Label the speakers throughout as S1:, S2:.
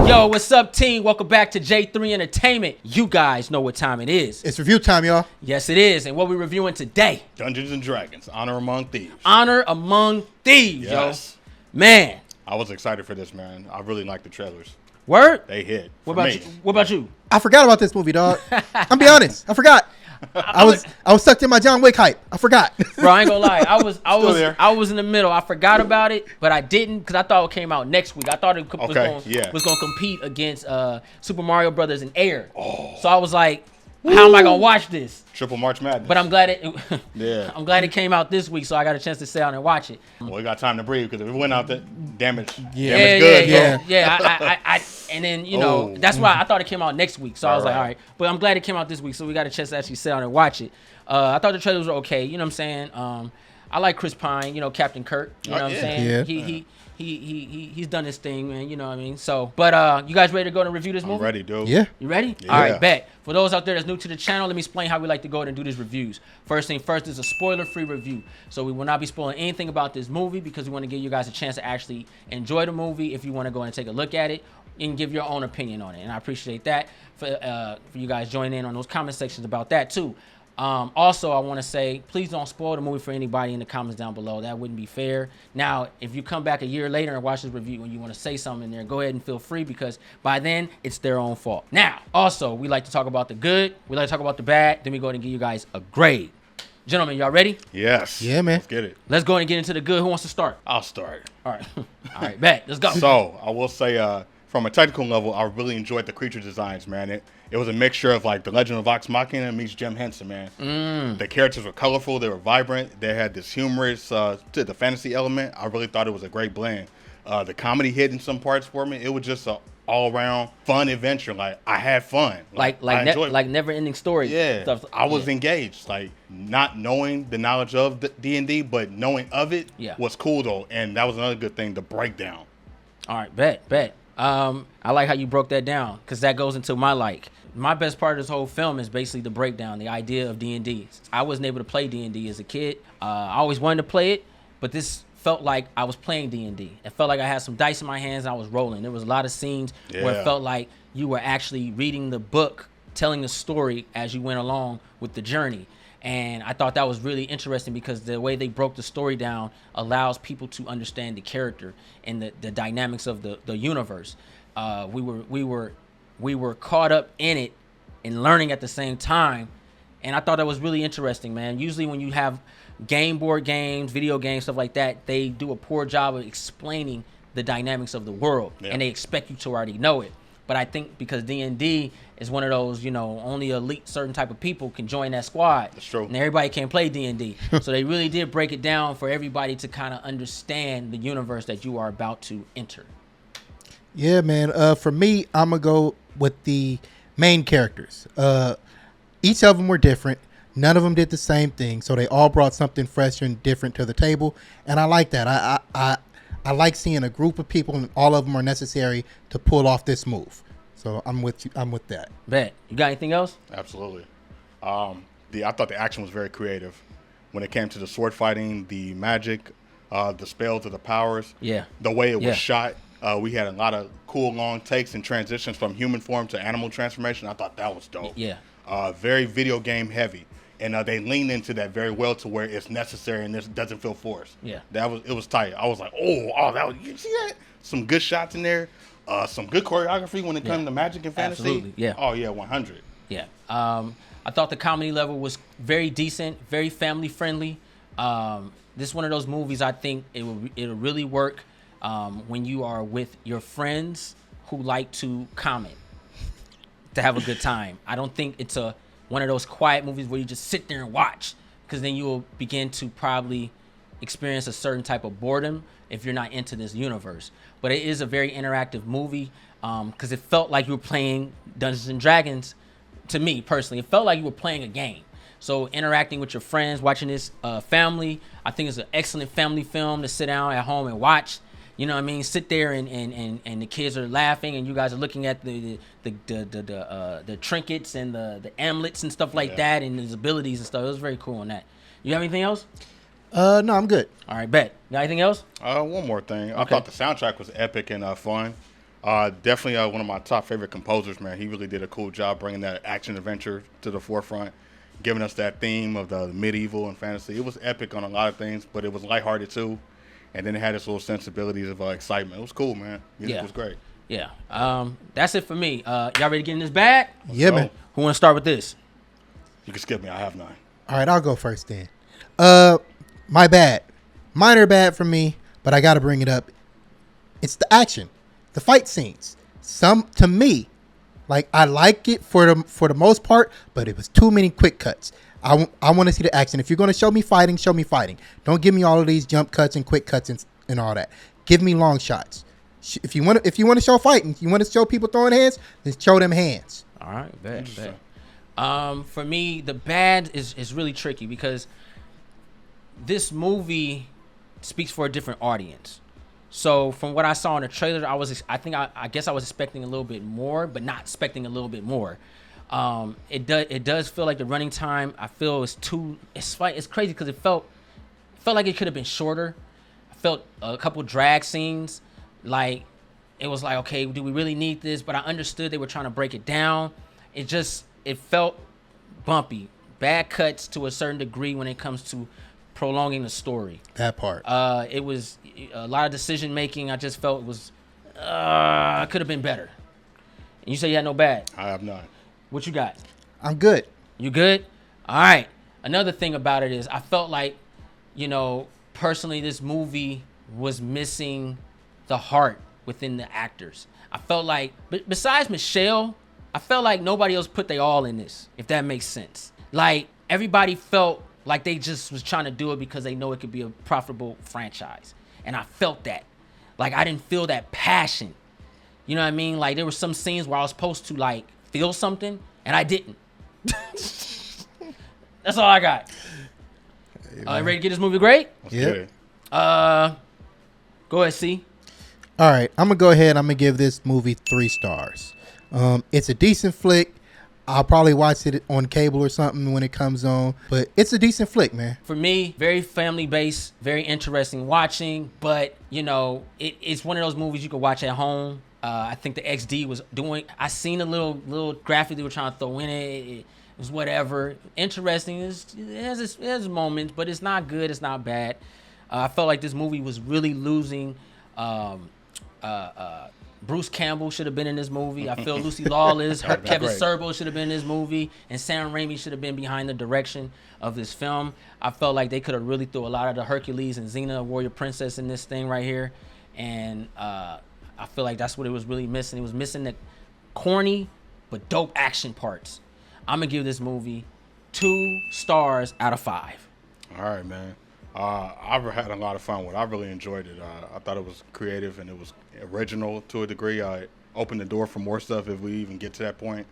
S1: Yo, what's up, team? Welcome back to J3 Entertainment. You guys know what time it is.
S2: It's review time, y'all.
S1: Yes, it is. And what we're reviewing today?
S3: Dungeons and Dragons, Honor Among Thieves.
S1: Honor Among Thieves,
S3: Yes.
S1: yo. Man.
S3: I was excited for this, man. I really like the trailers.
S1: Word?
S3: They hit.
S1: What about you? What about you?
S2: I forgot about this movie, dog. I'm be honest. I forgot. I was sucked in my John Wick hype. I forgot.
S1: Bro, I ain't gonna lie. I
S3: there.
S1: was in the middle. I forgot about it, but I didn't because I thought it came out next week. I thought it was going to compete against Super Mario Brothers and Air. Oh. So I was like, how am I gonna watch this?
S3: Triple March Madness.
S1: But I'm glad I'm glad it came out this week, so I got a chance to sit down and watch it.
S3: Well, we got time to breathe because if it went out, that damage.
S1: Yeah. And then that's why I thought it came out next week. So I was like, all right. But I'm glad it came out this week, so we got a chance to actually sit down and watch it. I thought the trailers were okay. You know what I'm saying? I like Chris Pine. Captain Kirk. You know what I'm saying?
S2: Yeah.
S1: He's done his thing, man. You know what I mean? So, but you guys ready to go and review this movie?
S3: I'm ready, dude.
S2: Yeah.
S1: You ready?
S3: Yeah.
S1: All right, bet. For those out there that's new to the channel, let me explain how we like to go ahead and do these reviews. First thing first is a spoiler-free review. So we will not be spoiling anything about this movie because we want to give you guys a chance to actually enjoy the movie. If you want to go and take a look at it and give your own opinion on it, and I appreciate that for you guys joining in on those comment sections about that too. Also, I want to say, please don't spoil the movie for anybody in the comments down below. That wouldn't be fair. Now, if you come back a year later and watch this review and you want to say something in there, go ahead and feel free because by then, it's their own fault. Now, also, we like to talk about the good. We like to talk about the bad. Then we go ahead and give you guys a grade. Gentlemen, y'all ready?
S3: Yes.
S2: Yeah, man.
S3: Let's get it.
S1: Let's go ahead and get into the good. Who wants to start?
S3: I'll start.
S1: All right. All right, bet. Let's go.
S3: So, I will say, from a technical level, I really enjoyed the creature designs, man. It was a mixture of like the Legend of Vox Machina meets Jim Henson, man. The characters were colorful, they were vibrant, they had this humorous to the fantasy element. I really thought it was a great blend. The comedy hit in some parts for me. It was just an all-around fun adventure. Like I had fun.
S1: Like never-ending story.
S3: Yeah,
S1: stuff.
S3: I was engaged. Like not knowing the knowledge of D&D, but knowing of it was cool though, and that was another good thing. The breakdown.
S1: All right, bet. I like how you broke that down because that goes into my best part of this whole film is basically the breakdown, the idea of D&D. I wasn't able to play D&D as a kid. I always wanted to play it, but this felt like I was playing D&D. It felt like I had some dice in my hands and I was rolling. There was a lot of scenes where it felt like you were actually reading the book, telling the story as you went along with the journey. And I thought that was really interesting because the way they broke the story down allows people to understand the character and the dynamics of the universe. We were caught up in it and learning at the same time. And I thought that was really interesting, man. Usually when you have board games, video games, stuff like that, they do a poor job of explaining the dynamics of the world. Yeah. And they expect you to already know it. But I think because D&D is one of those, only elite certain type of people can join that squad.
S3: That's true.
S1: And everybody can't play D&D. So they really did break it down for everybody to kind of understand the universe that you are about to enter.
S2: Yeah, man. For me, I'm going to go with the main characters. Each of them were different. None of them did the same thing. So they all brought something fresh and different to the table. And I like that. I like seeing a group of people and all of them are necessary to pull off this move. So I'm with you. I'm with that.
S1: Bet. You got anything else?
S3: Absolutely. I thought the action was very creative when it came to the sword fighting, the magic, the spells of the powers.
S1: Yeah.
S3: The way it was shot. We had a lot of cool long takes and transitions from human form to animal transformation. I thought that was dope.
S1: Yeah.
S3: Very video game heavy. And they leaned into that very well to where it's necessary and this doesn't feel forced.
S1: Yeah.
S3: It was tight. I was like, you see that? Some good shots in there. Some good choreography when it comes to magic and fantasy.
S1: Absolutely. Yeah.
S3: Oh yeah, 100.
S1: Yeah. I thought the comedy level was very decent, very family friendly. This is one of those movies I think it'll really work when you are with your friends who like to comment, to have a good time. I don't think it's one of those quiet movies where you just sit there and watch, because then you will begin to probably experience a certain type of boredom if you're not into this universe. But it is a very interactive movie because it felt like you were playing Dungeons and Dragons. To me personally, it felt like you were playing a game. So interacting with your friends, watching this family, I think it's an excellent family film to sit down at home and watch. You know what I mean? Sit there and the kids are laughing and you guys are looking at the trinkets and the amulets and stuff like that and his abilities and stuff. It was very cool on that. You have anything else?
S2: No, I'm good.
S1: All right, bet. Got anything else?
S3: One more thing. I thought the soundtrack was epic and fun. Definitely one of my top favorite composers, man. He really did a cool job bringing that action adventure to the forefront, giving us that theme of the medieval and fantasy. It was epic on a lot of things, but it was lighthearted too. And then it had its little sensibilities of excitement. It was cool, man. Music was great.
S1: Yeah. That's it for me. Y'all ready to get in this bag?
S2: Yeah, man.
S1: Who want to start with this?
S3: You can skip me. I have none.
S2: All right, I'll go first then. My bad. Minor bad for me, but I got to bring it up. It's the action, the fight scenes. To me, like I like it for the most part, but it was too many quick cuts. I want to see the action. If you're going to show me fighting, show me fighting. Don't give me all of these jump cuts and quick cuts and all that. Give me long shots. If you want to show fighting, you want to show people throwing hands, then show them hands.
S1: All right, bet. For me, the bad is really tricky because this movie speaks for a different audience. So from what I saw in the trailer, I guess I was expecting a little bit more, but not expecting a little bit more. It does feel like the running time, I feel it's crazy because it felt like it could have been shorter. I felt a couple drag scenes, like it was like, okay, do we really need this? But I understood they were trying to break it down. It felt bumpy, bad cuts to a certain degree when it comes to prolonging the story.
S2: That part.
S1: It was a lot of decision making. I just felt it was could have been better. And you say you had no bad.
S3: I have none.
S1: What you got?
S2: I'm good.
S1: You good? All right. Another thing about it is I felt like, personally, this movie was missing the heart within the actors. I felt like, besides Michelle, I felt like nobody else put their all in this, if that makes sense. Like, everybody felt like they just was trying to do it because they know it could be a profitable franchise. And I felt that. Like, I didn't feel that passion. You know what I mean? Like, there were some scenes where I was supposed to, like, feel something, and I didn't. That's all I got. Ready to get this movie great?
S2: Yeah.
S1: Go ahead, C.
S2: All right, I'm gonna go ahead. I'm gonna give this movie 3 stars. It's a decent flick. I'll probably watch it on cable or something when it comes on, but it's a decent flick, man.
S1: For me, very family based, very interesting watching, but it's one of those movies you can watch at home. I think the XD was doing. I seen a little graphic they were trying to throw in it. It was whatever. Interesting. It has its moments, but it's not good. It's not bad. I felt like this movie was really losing. Bruce Campbell should have been in this movie. I feel Lucy Lawless, Kevin Sorbo should have been in this movie, and Sam Raimi should have been behind the direction of this film. I felt like they could have really threw a lot of the Hercules and Xena, Warrior Princess, in this thing right here, and I feel like that's what it was really missing. It was missing the corny but dope action parts. I'm gonna give this movie 2 stars out of 5.
S3: All right, man. I've had a lot of fun with it. I really enjoyed it. I thought it was creative and it was original to a degree. I opened the door for more stuff if we even get to that point.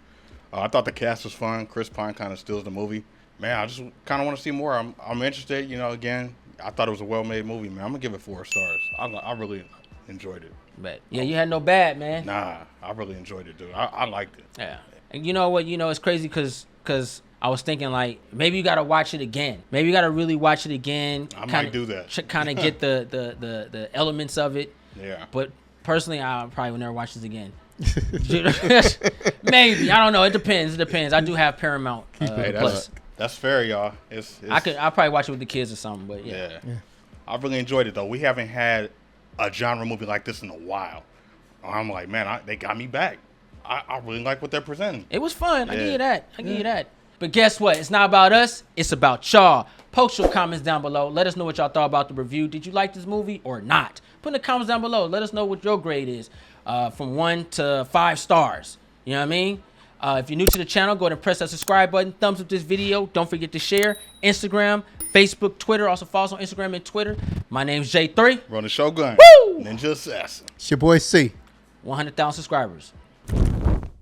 S3: I thought the cast was fun. Chris Pine kind of steals the movie. Man, I just kind of want to see more. I'm interested. Again, I thought it was a well-made movie, man. I'm going to give it 4 stars. I really enjoyed it.
S1: But yeah, you had no bad, man.
S3: Nah, I really enjoyed it, dude. I liked it.
S1: Yeah. And you know what? It's crazy because I was thinking, like, maybe you got to watch it again. Maybe you got to really watch it again.
S3: Might do that.
S1: Kind of get the elements of it.
S3: Yeah.
S1: But personally, I probably will never watch this again. Maybe. I don't know. It depends. I do have Paramount Plus.
S3: That's fair, y'all.
S1: I'll probably watch it with the kids or something, but yeah.
S3: I really enjoyed it, though. We haven't had a genre movie like this in a while. I'm like, man, they got me back. I really like what they're presenting.
S1: It was fun. I give you that. But guess what? It's not about us. It's about y'all. Post your comments down below. Let us know what y'all thought about the review. Did you like this movie or not? Put in the comments down below. Let us know what your grade is from 1 to 5 stars. You know what I mean? If you're new to the channel, go ahead and press that subscribe button. Thumbs up this video. Don't forget to share. Instagram, Facebook, Twitter. Also follow us on Instagram and Twitter. My name's J3.
S3: Run the Shogun.
S1: Woo!
S3: Ninja Assassin.
S2: It's your boy C.
S1: 100,000 subscribers.